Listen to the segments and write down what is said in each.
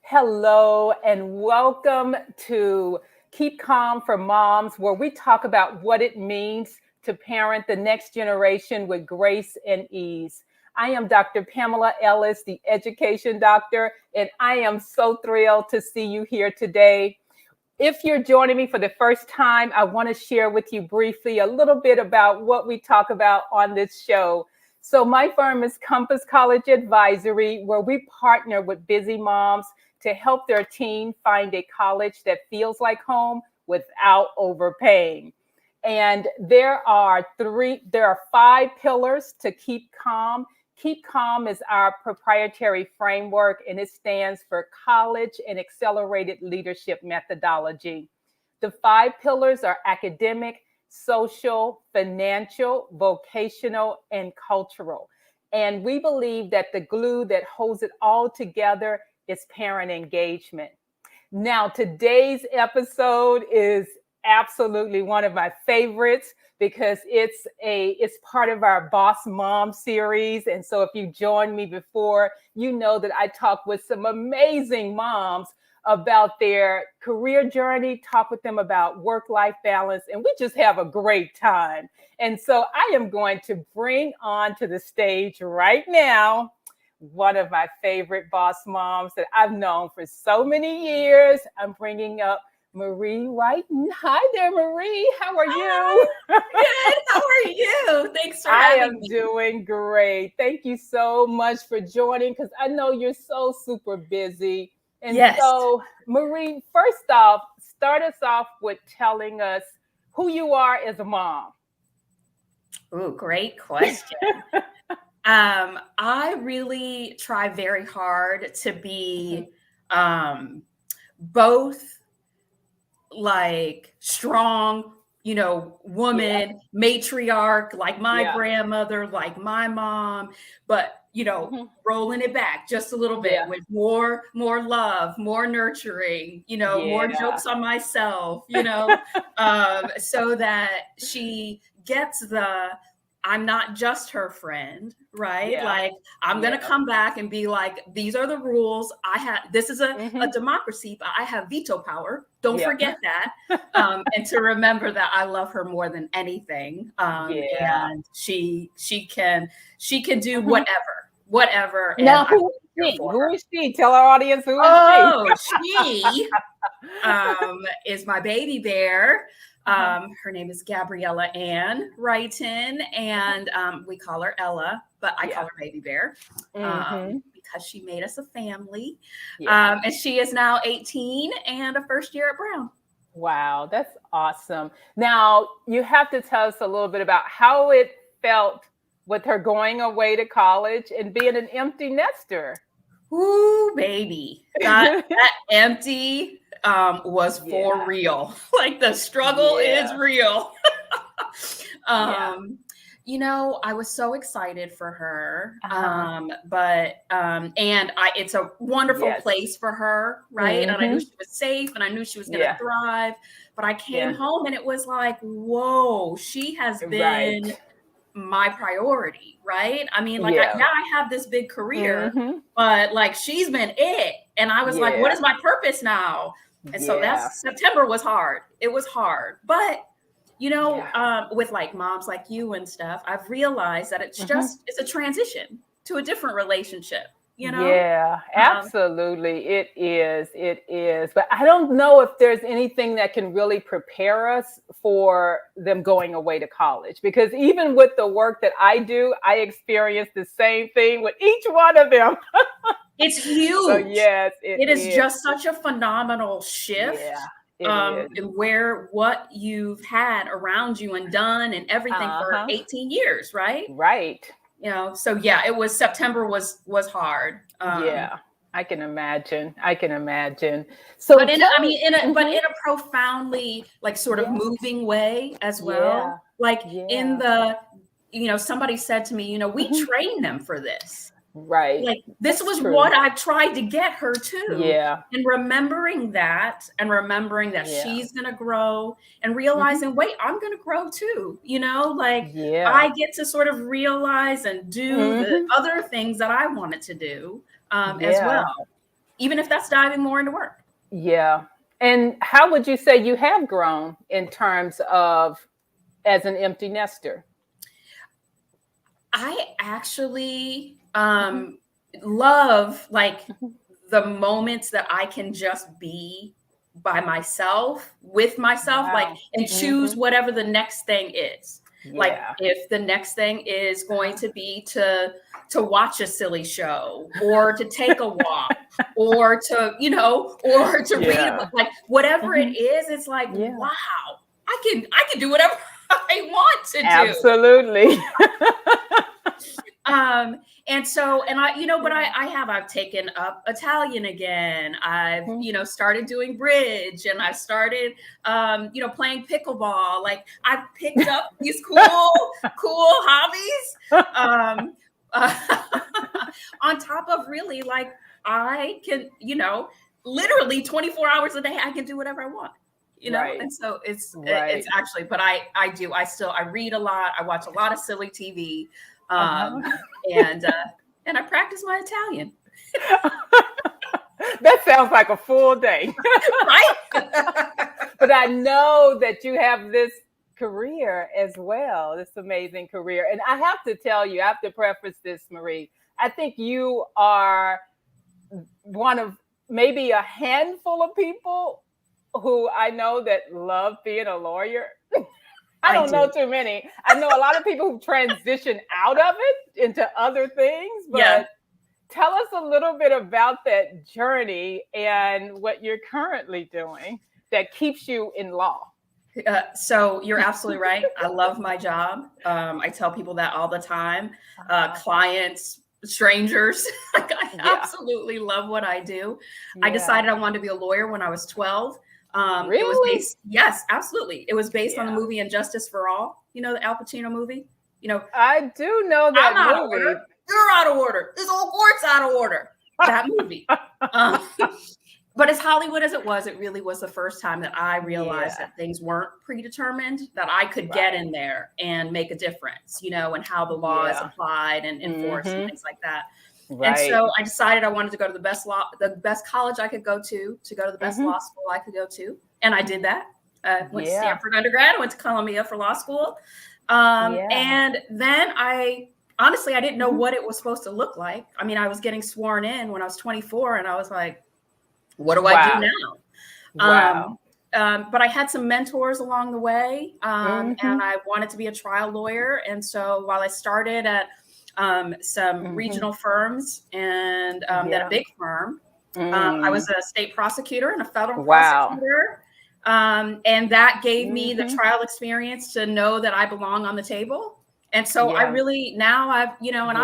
Hello, and welcome to Keep Calm for Moms, where we talk about what it means to parent the next generation with grace and ease. I am Dr. Pamela Ellis, the education doctor, and I am so thrilled to see you here today. If you're joining me for the first time, I want to share with you briefly a little bit about what we talk about on this show. So, my firm is Compass College Advisory, where we partner with busy moms to help their teen find a college that feels like home without overpaying. And there are five pillars to keep calm. Keep Calm is our proprietary framework, and it stands for College and Accelerated Leadership Methodology. The five pillars are academic, social, financial, vocational, and cultural. And we believe that the glue that holds it all together is parent engagement. Now, today's episode is absolutely one of my favorites because it's part of our Boss Mom series. And so if you joined me before, you know that I talk with some amazing moms about their career journey, talk with them about work-life balance, and we just have a great time. And so I am going to bring on to the stage right now one of my favorite boss moms that I've known for so many years. I'm bringing up Marie Wrighten. Hi there, Marie. How are you? Good. How are you? Thanks for having me. I am doing great. Thank you so much for joining because I know you're so super busy. And Yes. so, Marie, first off, start us off with telling us who you are as a mom. Ooh, great question. I really try very hard to be both like strong, woman, matriarch, like my grandmother, like my mom, but rolling it back just a little bit with more love, more nurturing, more jokes on myself, so that she gets I'm not just her friend, right? Yeah. Like I'm going to come back and be like, these are the rules. This is a democracy, but I have veto power. Don't forget that. And to remember that I love her more than anything. And she can do whatever. Now, who is she? Who is she? Tell our audience who is she. She is my baby bear. Her name is Gabriella Ann Wrighten, and we call her Ella, but I call her Baby Bear because she made us a family. And she is now 18 and a first year at Brown. Wow, that's awesome. Now, you have to tell us a little bit about how it felt with her going away to college and being an empty nester. Ooh, baby. That empty was for real. Like the struggle is real. I was so excited for her. It's a wonderful place for her, right? And I knew she was safe and I knew she was going to thrive. But I came home and it was like, whoa, she has been my priority, right? I mean, like, I have this big career, but like, she's been it. And I was like, what is my purpose now? And so September was hard. It was hard. But, with like moms like you and stuff, I've realized that it's it's a transition to a different relationship. Yeah, absolutely. It is. But I don't know if there's anything that can really prepare us for them going away to college, because even with the work that I do, I experience the same thing with each one of them. It's huge. So yes, it is just such a phenomenal shift. Where what you've had around you and done and everything for 18 years, right? Right. So it was September was hard. I can imagine. So, but in a profoundly like sort of moving way as well. Like in the, somebody said to me, we train them for this. Right. Like this was what I tried to get her to. Yeah. And remembering that she's going to grow and realizing, wait, I'm going to grow too. I get to sort of realize and do the other things that I wanted to do as well. even if that's diving more into work. Yeah. And how would you say you have grown in terms of as an empty nester? I actually love like the moments that I can just be by myself, with myself, like, Wow. and choose whatever the next thing is. Like Yeah. if the next thing is going to be to watch a silly show or to take a walk or to, you know, or to read a book, like whatever it is, it's like, Yeah. wow, I can do whatever I want to do. Absolutely. And so, and I, you know, but I've taken up Italian again. I've, you know, started doing bridge, and I started, you know, playing pickleball. Like I've picked up these cool hobbies. On top of really, like, I can, you know, literally 24 hours a day, I can do whatever I want. You know, and so it's actually, but I read a lot. I watch a lot of silly TV. And I practice my Italian. That sounds like a full day. Right? But I know that you have this career as well, this amazing career. And I have to tell you, I have to preface this, Marie. I think you are one of maybe a handful of people who I know that love being a lawyer. I don't know too many. I know a lot of people who transition out of it into other things, but tell us a little bit about that journey and what you're currently doing that keeps you in law. So you're absolutely right. I love my job. I tell people that all the time. Clients, strangers, like I absolutely love what I do. I decided I wanted to be a lawyer when I was 12. Really? It was based, yes, absolutely. It was based on the movie Injustice for All. You know, the Al Pacino movie? You know, I do know that I'm out movie. of order. You're out of order. This whole court's out of order. That movie. But as Hollywood as it was, it really was the first time that I realized that things weren't predetermined, that I could get in there and make a difference, you know, and how the law is applied and enforced and things like that. And so I decided I wanted to go to the best college I could go to the best law school I could go to. And I did that. Went to Stanford undergrad, went to Columbia for law school. And then I didn't know what it was supposed to look like. I mean, I was getting sworn in when I was 24, and I was like, what do I do now? But I had some mentors along the way, and I wanted to be a trial lawyer. And so while I started at some regional firms and then a big firm, I was a state prosecutor and a federal prosecutor. And that gave me the trial experience to know that I belong on the table. And so I really, now I've, you know, and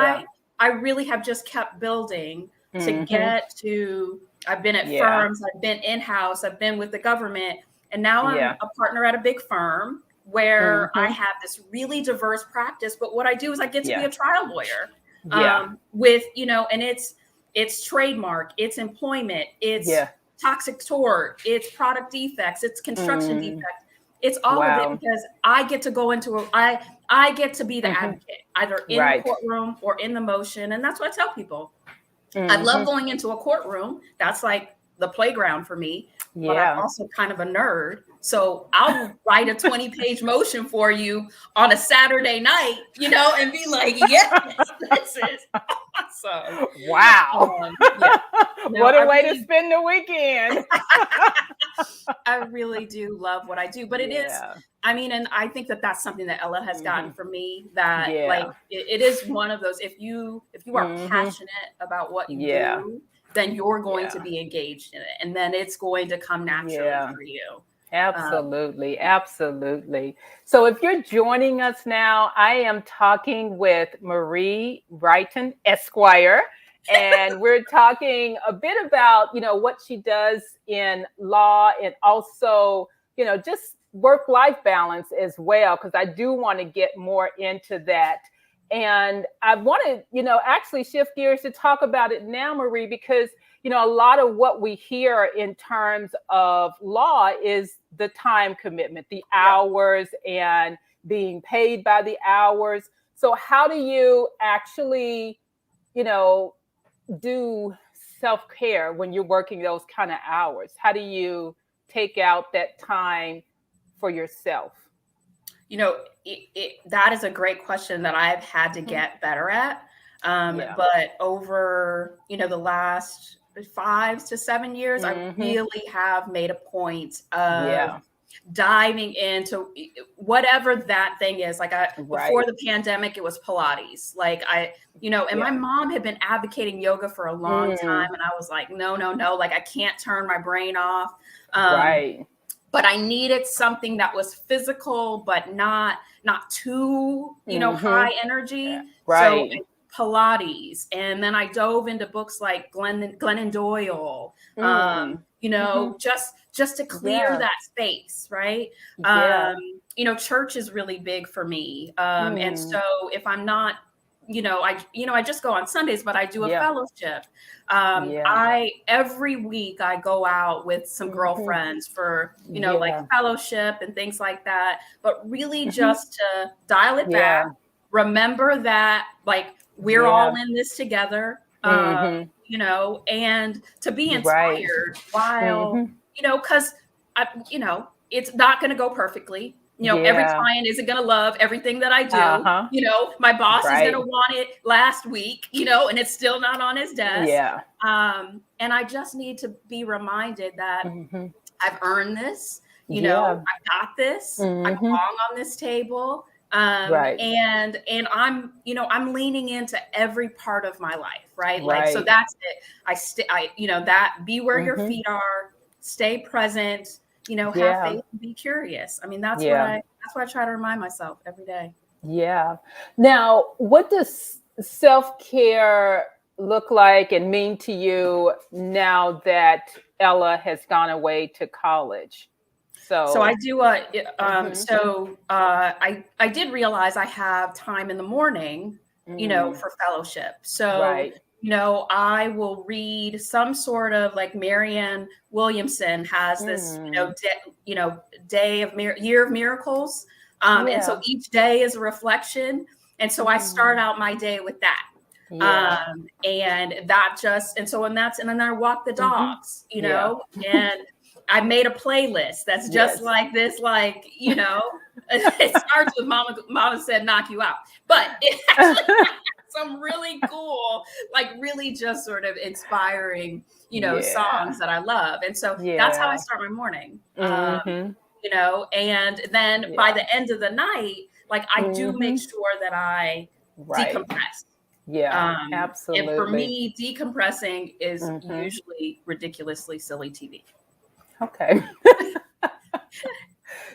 I really have just kept building to get to, I've been at firms, I've been in-house, I've been with the government, and now I'm a partner at a big firm where I have this really diverse practice. But what I do is I get to be a trial lawyer with, you know, and it's trademark, it's employment, it's toxic tort, it's product defects, it's construction defects. It's all of it, because I get to go into I get to be the advocate, either in the courtroom or in the motion. And that's what I tell people. I love going into a courtroom. That's like the playground for me. But I'm also kind of a nerd. So I'll write a 20-page motion for you on a Saturday night, you know, and be like, yes, this is awesome. Wow. What a way to spend the weekend. I really do love what I do, but it is, I mean, and I think that that's something that Ella has gotten from me, that like, it is one of those, if you are passionate about what you do, then you're going to be engaged in it, and then it's going to come naturally for you. Absolutely. Absolutely. So if you're joining us now, I am talking with Marie Wrighten, Esquire, and we're talking a bit about, you know, what she does in law, and also, you know, just work-life balance as well, because I do want to get more into that. And I want to, you know, actually shift gears to talk about it now, Marie, because, you know, a lot of what we hear in terms of law is the time commitment, the hours, and being paid by the hours. So how do you actually, you know, do self-care when you're working those kind of hours? How do you take out that time for yourself? That is a great question that I've had to get better at. But over, the last 5 to 7 years, I really have made a point of diving into whatever that thing is. Like before the pandemic, it was Pilates. Like and my mom had been advocating yoga for a long time. And I was like, no, like I can't turn my brain off. But I needed something that was physical, but not too, high energy. So Pilates. And then I dove into books like Glennon Doyle, just to clear that space. Right. Church is really big for me. And so if I'm not, I just go on Sundays, but I do a fellowship. Every week I go out with some girlfriends for, like fellowship and things like that, but really just to dial it back, remember that like we're all in this together, and to be inspired while, cause it's not going to go perfectly. Every client isn't going to love everything that I do. My boss is going to want it last week, and it's still not on his desk. And I just need to be reminded that I've earned this, I got this, I belong on this table. And I'm, I'm leaning into every part of my life. Right. Like, so that's it. That be where your feet are, stay present, have faith and be curious. I mean, that's what I try to remind myself every day. Yeah. Now, what does self-care look like and mean to you now that Ella has gone away to college? So I do. I did realize I have time in the morning, for fellowship. So I will read some sort of like Marianne Williamson has this, year of miracles. And so each day is a reflection. And so I start out my day with that. And then I walk the dogs, and I made a playlist that's just like this, like, it starts with Mama Said Knock You Out, but it actually has some really cool, like really just sort of inspiring, songs that I love. And so that's how I start my morning, and then by the end of the night, like I do make sure that I decompress. Absolutely. And for me, decompressing is usually ridiculously silly TV. Okay.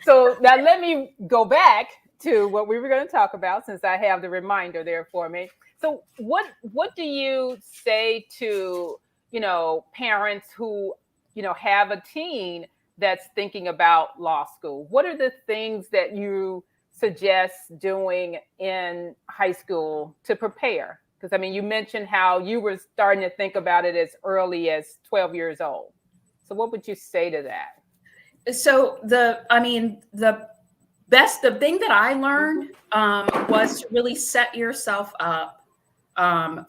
So now let me go back to what we were going to talk about, since I have the reminder there for me. So what do you say to, parents who, have a teen that's thinking about law school? What are the things that you suggest doing in high school to prepare? Because I mean, you mentioned how you were starting to think about it as early as 12 years old. So what would you say to that? So the thing that I learned was to really set yourself up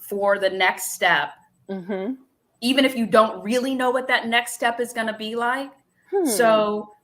for the next step, even if you don't really know what that next step is going to be like. So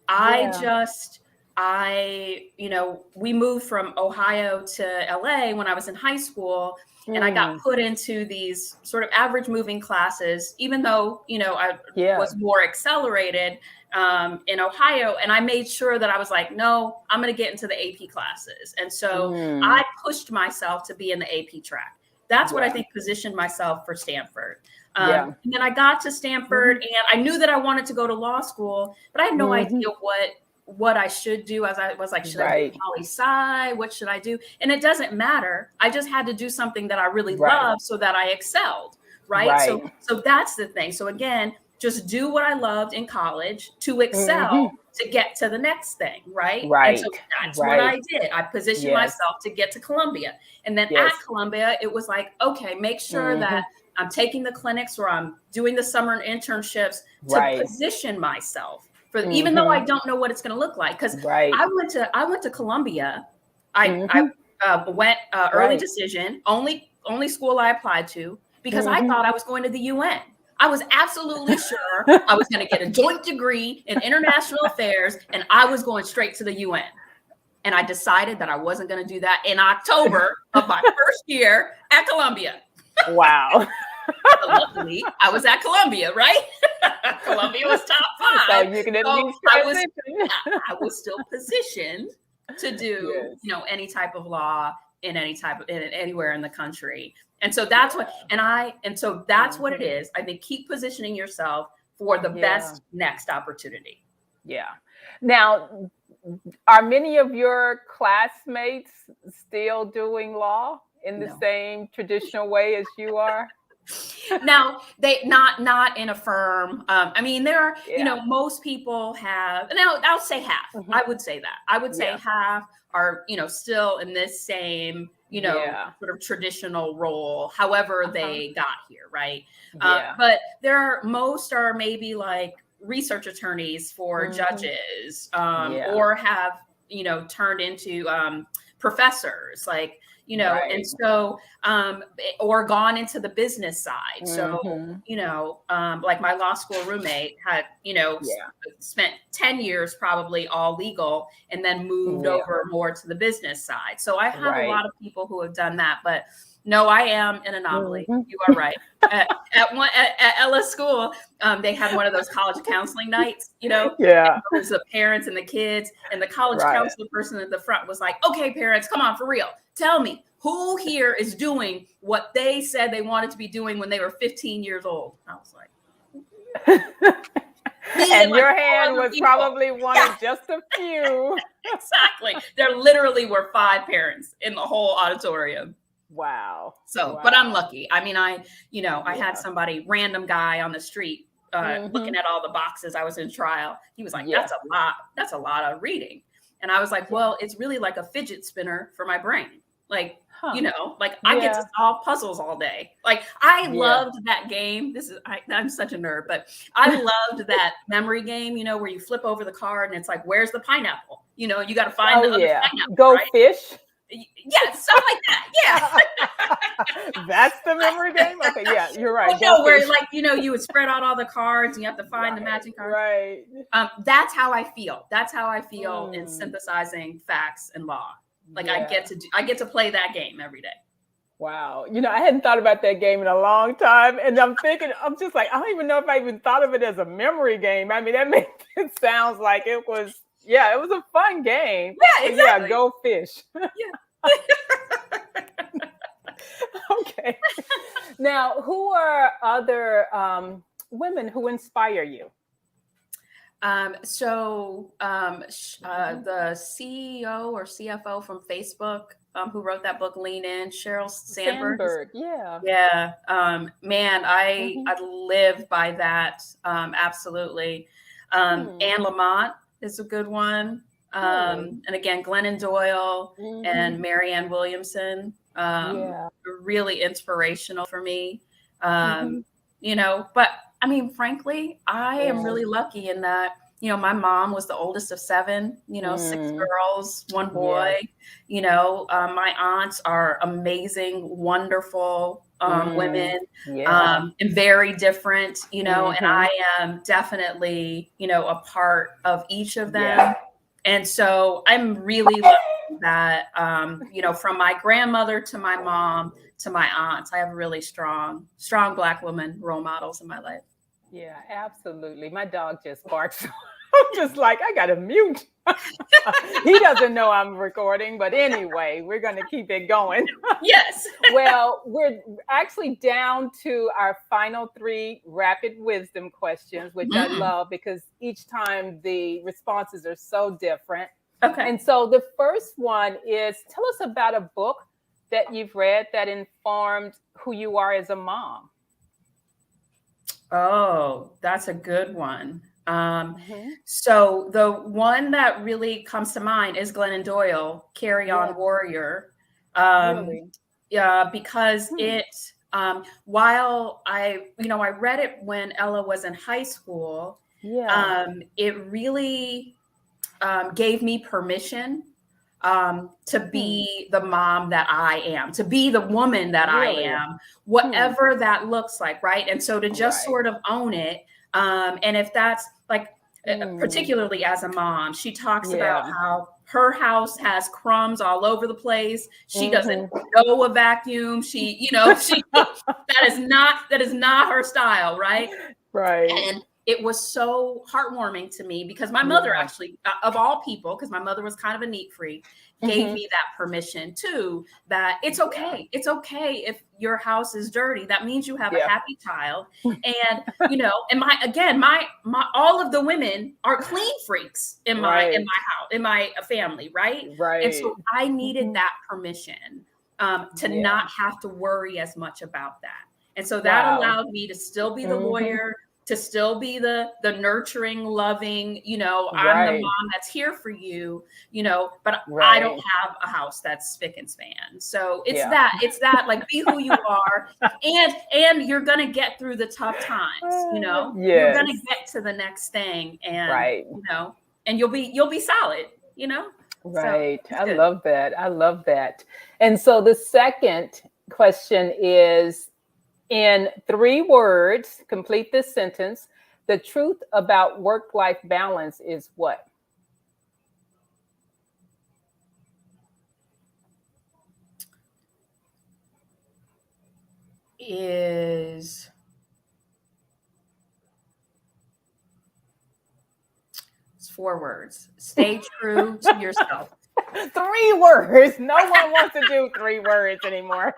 we moved from Ohio to LA when I was in high school, and I got put into these sort of average moving classes, even though, I was more accelerated in Ohio. And I made sure that I was like, no, I'm going to get into the AP classes. And so I pushed myself to be in the AP track. That's what I think positioned myself for Stanford. And then I got to Stanford and I knew that I wanted to go to law school, but I had no idea what I should do. As I was like, should I do poli-sci? What should I do? And it doesn't matter. I just had to do something that I really loved so that I excelled. Right. So that's the thing. So again, just do what I loved in college to excel to get to the next thing. Right. And so that's what I did. I positioned myself to get to Columbia. And then at Columbia, it was like, okay, make sure that I'm taking the clinics or I'm doing the summer internships to position myself for, even though I don't know what it's going to look like. Because I went to Columbia. I went early decision, only school I applied to, because I thought I was going to the UN. I was absolutely sure I was going to get a joint degree in international affairs, and I was going straight to the UN. And I decided that I wasn't going to do that in October of my first year at Columbia. Wow. But luckily, I was at Columbia, right? Columbia was top 5. So you can at least transition. I was still positioned to do, you know, any type of law in anywhere in the country. And so that's what, so that's what it is. I think keep positioning yourself for the best next opportunity. Yeah. Now, are many of your classmates still doing law in the same traditional way as you are? Now, they not in a firm. I mean, there are, you know, most people have, and I'll say half. I would say that. I would say half are, you know, still in this same, you know, sort of traditional role, however they got here, right? But most are maybe like research attorneys for judges, or have, you know, turned into professors, like, you know, and so, or gone into the business side. So, you know, like my law school roommate had, you know, spent 10 years probably all legal and then moved over more to the business side. So I have a lot of people who have done that, but no, I am an anomaly. You are right. At Ella School, they had one of those college counseling nights, you know. Yeah. It was the parents and the kids, and the college counselor person at the front was like, "Okay, parents, come on, for real. Tell me, who here is doing what they said they wanted to be doing when they were 15 years old?" I was like, and your hand was probably one of just a few. Exactly. There literally were 5 parents in the whole auditorium. Wow. So, but I'm lucky. I mean, I had somebody, random guy on the street, looking at all the boxes. I was in trial. He was like, "That's a lot. That's a lot of reading." And I was like, "Well, it's really like a fidget spinner for my brain. Like, you know, like I get to solve puzzles all day." Like I loved that game. I'm such a nerd, but I loved that memory game, you know, where you flip over the card and it's like, "Where's the pineapple?" You know, you got to find the other pineapple. Go fish. Yeah, stuff like that. Yeah. That's the memory game? Okay, yeah, you're right. Well, no, where like, you know, you would spread out all the cards and you have to find the magic cards. Right. That's how I feel. That's how I feel in synthesizing facts and law. Like I get to play that game every day. Wow. You know, I hadn't thought about that game in a long time. And I'm just like, I don't even know if I even thought of it as a memory game. I mean, that makes it sounds like it was a fun game. Yeah, exactly. Yeah, go fish. Yeah. Okay. Now, who are other women who inspire you? The CEO or CFO from Facebook, who wrote that book, Lean In, Sheryl Sandberg. Yeah. Man, I live by that. Absolutely. Anne Lamott is a good one. And again, Glennon Doyle and Marianne Williamson, really inspirational for me. You know, but I mean, frankly, I am really lucky in that, you know, my mom was the oldest of 7, you know, 6 girls, 1 boy, you know, my aunts are amazing, wonderful women, and very different, you know, and I am definitely, you know, a part of each of them. And so I'm really lucky that, you know, from my grandmother to my mom to my aunts, I have really strong Black women role models in my life. Yeah, absolutely. My dog just barks. I'm just like, I got to mute. He doesn't know I'm recording, but anyway, we're going to keep it going. Yes. Well, we're actually down to our final 3 rapid wisdom questions, which I love because each time the responses are so different. Okay. And so the first one is, tell us about a book that you've read that informed who you are as a mom. Oh, that's a good one. So the one that really comes to mind is Glennon Doyle, Carry On Warrior. Really? Yeah, because it, while I read it when Ella was in high school, it really gave me permission to be the mom that I am, to be the woman that I am, whatever that looks like, right? And so to just sort of own it. And if that's like, particularly as a mom, she talks about how her house has crumbs all over the place. She doesn't know a vacuum. She, you know, that is not her style, right? Right. And it was so heartwarming to me because my mother actually, of all people, because my mother was kind of a neat freak, gave me that permission too, that it's okay. It's okay if your house is dirty. That means you have a happy child. And, you know, and my all of the women are clean freaks in my house, in my family. Right. And so I needed that permission to not have to worry as much about that. And so that allowed me to still be the lawyer, to still be the nurturing, loving, you know, I'm the mom that's here for you, you know, but I don't have a house that's spick and span. So it's that like, be who you are, and you're going to get through the tough times, you know, you're going to get to the next thing, and, you know, and you'll be solid, you know? Right. So I love that. I love that. And so the second question is, in 3 words, complete this sentence. The truth about work-life balance is what? It's 4 words. Stay true to yourself. 3 words. No one wants to do 3 words anymore.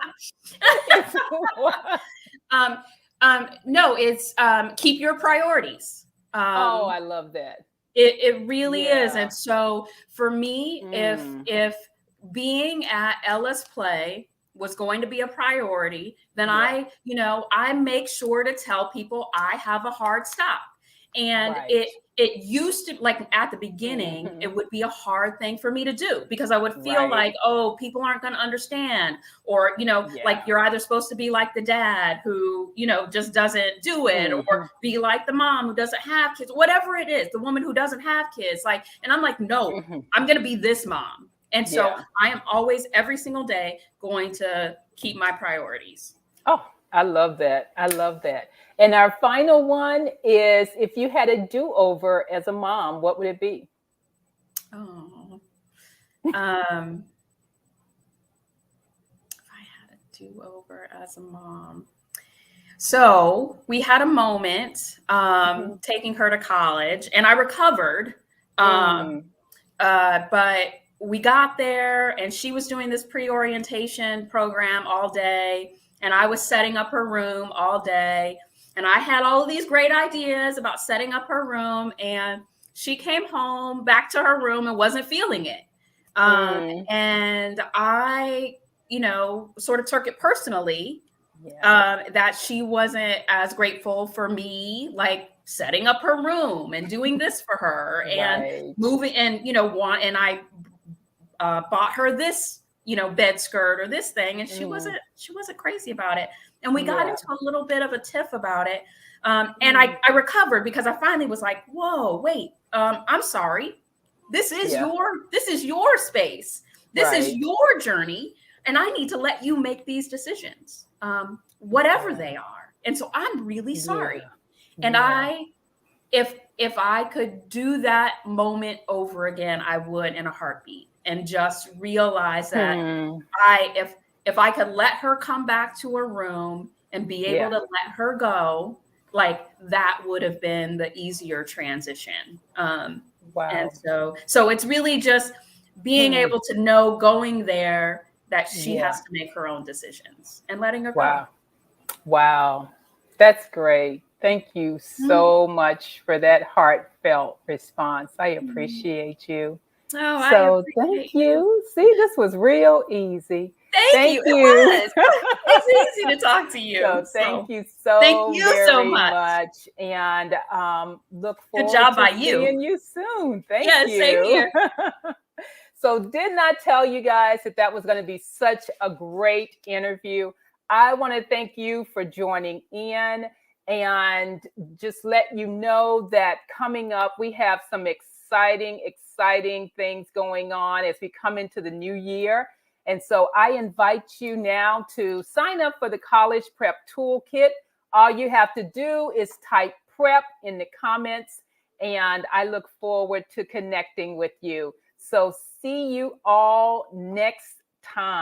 No, it's keep your priorities. I love that. It really is. And so for me, if being at Ellis Play was going to be a priority, then I make sure to tell people I have a hard stop. And it used to, like at the beginning, it would be a hard thing for me to do because I would feel like, oh, people aren't going to understand. Or, you know, like you're either supposed to be like the dad who, you know, just doesn't do it, or be like the mom who doesn't have kids, whatever it is, the woman who doesn't have kids. Like, and I'm like, no, I'm going to be this mom. And so I am always, every single day, going to keep my priorities. Oh, I love that. I love that. And our final one is, if you had a do-over as a mom, what would it be? Oh, if I had a do-over as a mom. So we had a moment taking her to college, and I recovered. But we got there, and she was doing this pre-orientation program all day, and I was setting up her room all day. And I had all of these great ideas about setting up her room, and she came home back to her room and wasn't feeling it. And I, you know, sort of took it personally that she wasn't as grateful for me, like setting up her room and doing this for her and moving, and, you know, and I bought her this, you know, bed skirt or this thing, and she wasn't crazy about it. And we got into a little bit of a tiff about it. And I recovered because I finally was like, whoa, wait, I'm sorry. This is your space. This is your journey. And I need to let you make these decisions, whatever they are. And so I'm really sorry. And if I could do that moment over again, I would, in a heartbeat, and just realize that if I could let her come back to her room and be able to let her go, like that would have been the easier transition. And so it's really just being able to know going there that she has to make her own decisions and letting her go. Wow. That's great. Thank you so much for that heartfelt response. I appreciate you. Oh, thank you. See, this was real easy. Thank you. It was. It's easy to talk to you. So thank you so much. And look forward to seeing you soon. Thank you. Same here. So did not tell you guys that was going to be such a great interview. I want to thank you for joining in, and just let you know that coming up, we have some exciting exciting things going on as we come into the new year. And so I invite you now to sign up for the College Prep Toolkit. All you have to do is type prep in the comments, and I look forward to connecting with you. So see you all next time.